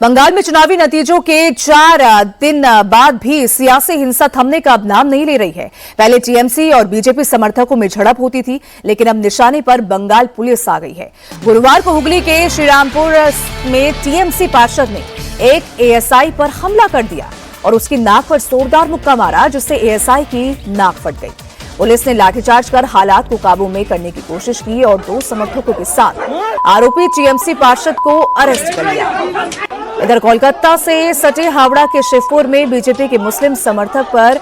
बंगाल में चुनावी नतीजों के 4 दिन बाद भी सियासी हिंसा थमने का अब नाम नहीं ले रही है। पहले टीएमसी और बीजेपी समर्थकों में झड़प होती थी, लेकिन अब निशाने पर बंगाल पुलिस आ गई है। गुरुवार को हुगली के श्रीरामपुर में टीएमसी पार्षद ने एक एएसआई पर हमला कर दिया और उसकी नाक पर जोरदार मुक्का मारा, जिससे एएसआई की नाक फट गई। पुलिस ने लाठीचार्ज कर हालात को काबू में करने की कोशिश की और 2 समर्थकों के साथ आरोपी टीएमसी पार्षद को अरेस्ट कर लिया। इधर कोलकाता से सटे हावड़ा के शिवपुर में बीजेपी के मुस्लिम समर्थक पर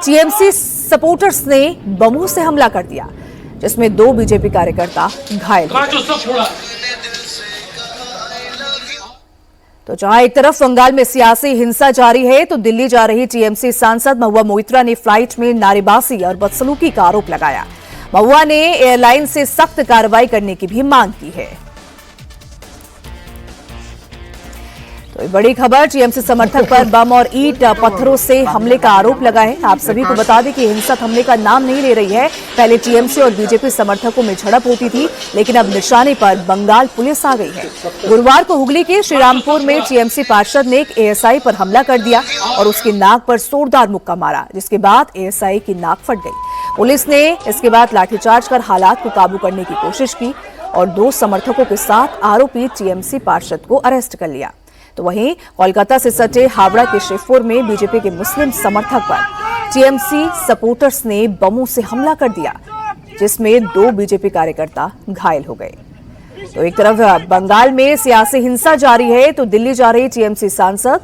टीएमसी सपोर्टर्स ने बमों से हमला कर दिया, जिसमें 2 बीजेपी कार्यकर्ता घायल हो गए। तो जहां एक तरफ बंगाल में सियासी हिंसा जारी है, तो दिल्ली जा रही टीएमसी सांसद महुआ मोइत्रा ने फ्लाइट में नारेबाजी और बदसलूकी का आरोप लगाया। महुआ ने एयरलाइन से सख्त कार्रवाई करने की भी मांग की है। तो बड़ी खबर, टीएमसी समर्थक पर बम और ईंट पत्थरों से हमले का आरोप लगा है। आप सभी को बता दें कि हिंसा थमने का नाम नहीं ले रही है। पहले टीएमसी और बीजेपी समर्थकों में झड़प होती थी, लेकिन अब निशाने पर बंगाल पुलिस आ गई है। गुरुवार को हुगली के श्रीरामपुर में टीएमसी पार्षद ने एक एएसआई पर हमला कर दिया और उसकी नाक पर जोरदार मुक्का मारा, जिसके बाद एएसआई की नाक फट गई। पुलिस ने इसके बाद लाठीचार्ज कर हालात को काबू करने की कोशिश की और 2 समर्थकों के साथ आरोपी टीएमसी पार्षद को अरेस्ट कर लिया। तो वहीं कोलकाता से सटे हावड़ा के शिवपुर में बीजेपी के मुस्लिम समर्थक पर टीएमसी सपोर्टर्स ने बमों से हमला कर दिया, जिसमें 2 बीजेपी कार्यकर्ता घायल हो गए। तो एक तरफ बंगाल में सियासी हिंसा जारी है, तो दिल्ली जा रही टीएमसी सांसद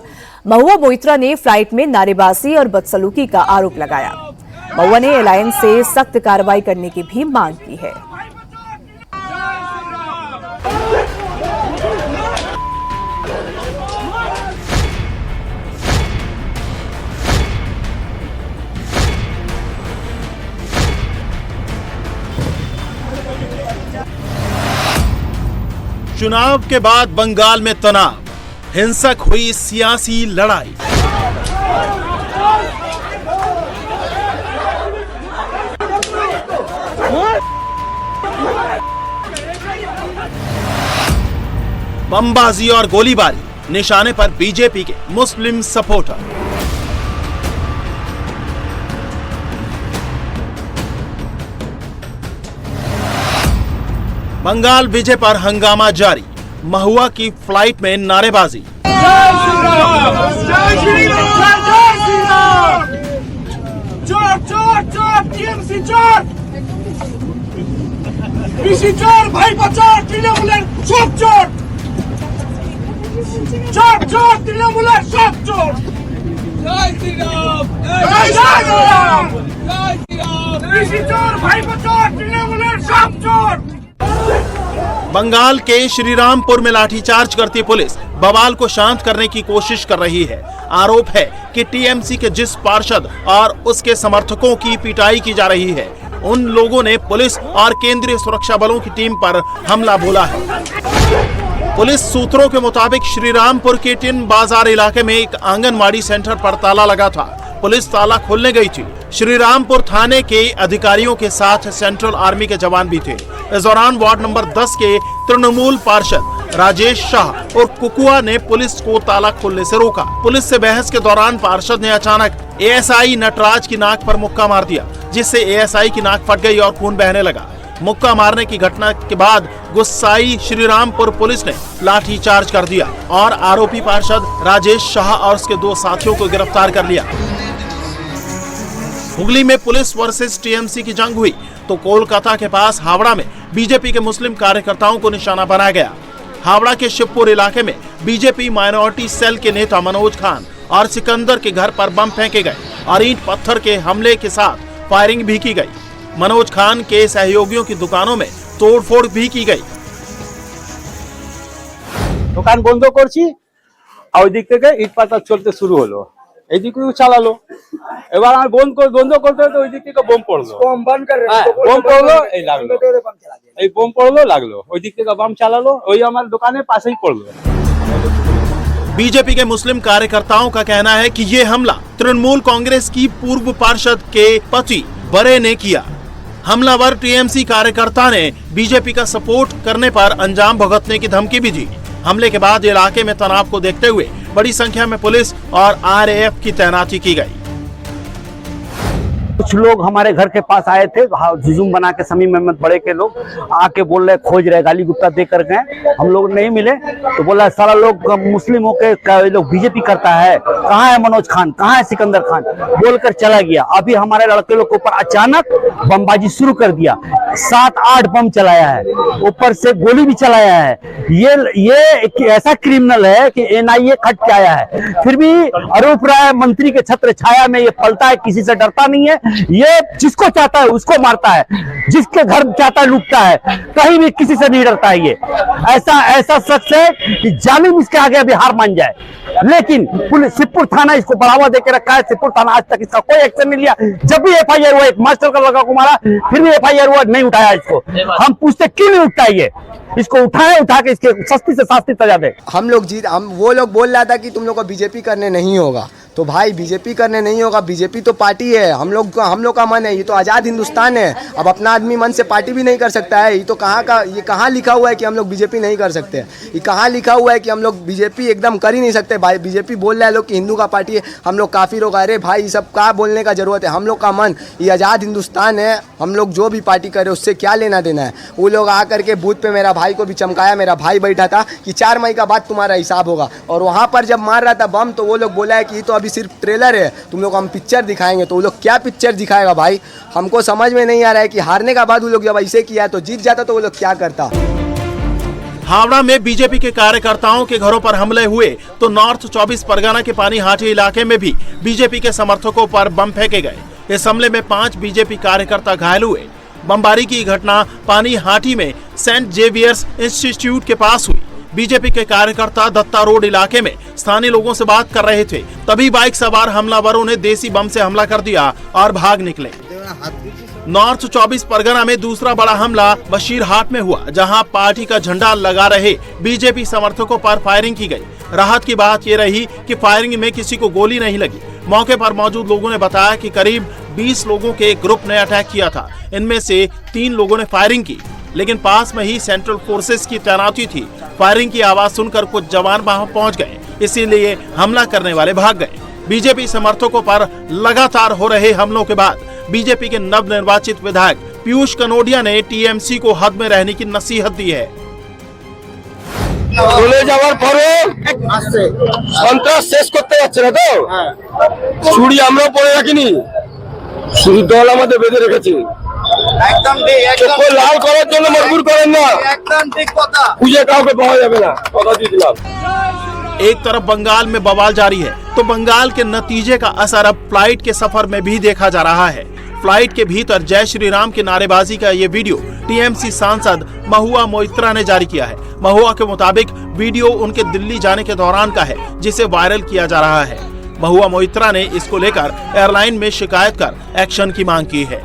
महुआ मोइत्रा ने फ्लाइट में नारेबाजी और बदसलूकी का आरोप लगाया। महुआ ने एयरलाइन से सख्त कार्रवाई करने की भी मांग की है। चुनाव के बाद बंगाल में तनाव, हिंसक हुई सियासी लड़ाई। बमबाजी और गोलीबारी, निशाने पर बीजेपी के मुस्लिम सपोर्टर। बंगाल विजय पर हंगामा जारी, महुआ की फ्लाइट में नारेबाजी। बंगाल के श्रीरामपुर में लाठीचार्ज करती पुलिस बवाल को शांत करने की कोशिश कर रही है। आरोप है कि टीएमसी के जिस पार्षद और उसके समर्थकों की पिटाई की जा रही है, उन लोगों ने पुलिस और केंद्रीय सुरक्षा बलों की टीम पर हमला बोला है। पुलिस सूत्रों के मुताबिक श्रीरामपुर के टिन बाजार इलाके में एक आंगनवाड़ी सेंटर पर ताला लगा था। पुलिस ताला खोलने गई थी। श्रीरामपुर थाने के अधिकारियों के साथ सेंट्रल आर्मी के जवान भी थे। इस दौरान वार्ड नंबर 10 के तृणमूल पार्षद राजेश शाह और कुकुआ ने पुलिस को ताला खोलने से रोका। पुलिस से बहस के दौरान पार्षद ने अचानक एएसआई नटराज की नाक पर मुक्का मार दिया, जिससे एएसआई की नाक फट गई और खून बहने लगा। मुक्का मारने की घटना के बाद गुस्साई श्रीरामपुर पुलिस ने लाठीचार्ज कर दिया और आरोपी पार्षद राजेश शाह और उसके 2 साथियों को गिरफ्तार कर लिया। हुगली में पुलिस वर्सेस टीएमसी की जंग हुई, तो कोलकाता के पास हावड़ा में बीजेपी के मुस्लिम कार्यकर्ताओं को निशाना बनाया गया। हावड़ा के शिवपुर इलाके में बीजेपी माइनॉरिटी सेल के नेता मनोज खान और सिकंदर के घर पर बम फेंके गए और ईंट पत्थर के हमले के साथ फायरिंग भी की गई। मनोज खान के सहयोगियों की दुकानों में तोड़फोड़ भी की गई। दुकान बंद करছি, और दिख থেকে ইট পাতা চলতে শুরু হলো। এইদিকেও চালালো, এবার আমি বন্ধ করতে তো ওই দিক থেকে বোম পড়লো। বোম পড়লো, এই লাগলো, এই বোম পড়লো লাগলো, ওই দিক থেকে বম চালালো, ওই আমার দোকানের পাশেই পড়লো। बीजेपी के मुस्लिम कार्यकर्ताओं का कहना है कि ये हमला तृणमूल कांग्रेस की पूर्व पार्षद के पति बड़े ने किया। हमलावर टीएमसी कार्यकर्ता ने बीजेपी का सपोर्ट करने पर अंजाम भुगतने की धमकी भी दी। हमले के बाद इलाके में तनाव को देखते हुए बड़ी संख्या में पुलिस और RAF की तैनाती की गई। कुछ लोग हमारे घर के पास आए थे, जुजूम बना के समीम अहमद बड़े के लोग आके बोल रहे खोज रहे, गाली गुप्ता दे कर गए, हम लोग नहीं मिले तो बोला सारा लोग मुस्लिमों के लोग बीजेपी करता है, कहाँ है मनोज खान, कहाँ है सिकंदर खान, बोलकर चला गया। अभी हमारे लड़के लोग के ऊपर अचानक बमबाजी शुरू कर दिया, 7-8 बम चलाया है, ऊपर से गोली भी चलाया है। ये एक ऐसा क्रिमिनल है कि NIA खट के आया है, फिर भी आरोप रहा है मंत्री के छत्र छाया में ये पलता है, किसी से डरता नहीं है। ये जिसको चाहता है उसको मारता है, जिसके घर चाहता है लूटता है, कहीं भी किसी से नहीं डरता है। ये ऐसा शख्स है कि जालिम इसके आगे अभी हार मान जाए। लेकिन पुलिस सिद्धपुर थाना इसको बढ़ावा देकर रखा है, सिद्धपुर थाना आज तक इसका कोई एक्शन नहीं लिया। जब भी FIR हुआ, एक मास्टर का लड़का को मारा, फिर भी FIR हुआ, नहीं उठाया इसको। हम पूछते क्यों नहीं उठता है, इसको उठा के इसके सस्ती से सस्ती सजा दे। वो लोग बोल रहा था कि तुम लोग को बीजेपी करने नहीं होगा, तो भाई बीजेपी करने नहीं होगा, बीजेपी तो पार्टी है, हम लोग का मन है, ये तो आज़ाद हिंदुस्तान है। अब अपना आदमी मन से पार्टी भी नहीं कर सकता है। ये कहाँ लिखा हुआ है कि हम लोग बीजेपी नहीं कर सकते? ये कहाँ लिखा हुआ है कि हम लोग बीजेपी एकदम कर ही नहीं सकते? भाई बीजेपी बोल रहा है लोग कि हिंदू का पार्टी है, हम लोग काफ़ी लोग, अरे भाई ये सब क्या बोलने का जरूरत है? हम लोग का मन, ये आज़ाद हिंदुस्तान है, हम लोग जो भी पार्टी करे उससे क्या लेना देना है। वो लोग आकर के बूथ पे मेरा भाई को भी चमकाया, मेरा भाई बैठा था कि 4 मई का बाद तुम्हारा हिसाब होगा, और वहाँ पर जब मार रहा था बम तो वो लोग बोला है कि ये तो अभी सिर्फ ट्रेलर है, तुम लोग हम पिक्चर दिखाएंगे। तो वो लोग क्या पिक्चर दिखाएगा भाई? हमको समझ में नहीं आ रहा है कि हारने का बाद वो लोग जब ऐसे किया तो जीत जाता तो वो लोग क्या करता। हावड़ा में बीजेपी के कार्यकर्ताओं के घरों पर हमले हुए तो नॉर्थ 24 परगना के पानीहाटी इलाके में भी बीजेपी के समर्थकों पर बम फेंके गए। इस हमले में 5 बीजेपी कार्यकर्ता घायल हुए। बमबारी की घटना पानीहाटी में सेंट जेवियर्स इंस्टीट्यूट के पास हुई। बीजेपी के कार्यकर्ता दत्ता रोड इलाके में स्थानीय लोगों से बात कर रहे थे, तभी बाइक सवार हमलावरों ने देसी बम से हमला कर दिया और भाग निकले। नॉर्थ 24 परगना में दूसरा बड़ा हमला बशीरहाट में हुआ, जहां पार्टी का झंडा लगा रहे बीजेपी समर्थकों पर फायरिंग की गई। राहत की बात ये रही कि फायरिंग में किसी को गोली नहीं लगी। मौके पर मौजूद लोगों ने बताया कि करीब 20 लोगों के एक ग्रुप ने अटैक किया था। इनमें से 3 लोगों ने फायरिंग की, लेकिन पास में ही सेंट्रल फोर्सेस की तैनाती थी। फायरिंग की आवाज सुनकर कुछ जवान वहां पहुंच गए, इसीलिए हमला करने वाले भाग गए। बीजेपी समर्थकों पर लगातार हो रहे हमलों के बाद बीजेपी के नवनिर्वाचित विधायक पीयूष कनोडिया ने टीएमसी को हद में रहने की नसीहत दी है। চলে যাওয়ার পরে সন্ত্রাস শেষ করতে যাচ্ছে না তো, ছুরি আমরা পড়ে রাখিনি, শুধু দল আমাদের বেঁধে রেখেছে। একদম লাল করার জন্য মজবুর করেন না, একদম ঠিক কথা, খুঁজে কাউকে পাওয়া যাবে না, কথা দিয়ে দিলাম। एक तरफ बंगाल में बवाल जारी है तो बंगाल के नतीजे का असर अब फ्लाइट के सफर में भी देखा जा रहा है। फ्लाइट के भीतर जय श्री राम की नारेबाजी का ये वीडियो टीएमसी सांसद महुआ मोइत्रा ने जारी किया है। महुआ के मुताबिक वीडियो उनके दिल्ली जाने के दौरान का है, जिसे वायरल किया जा रहा है। महुआ मोइत्रा ने इसको लेकर एयरलाइन में शिकायत कर एक्शन की मांग की है।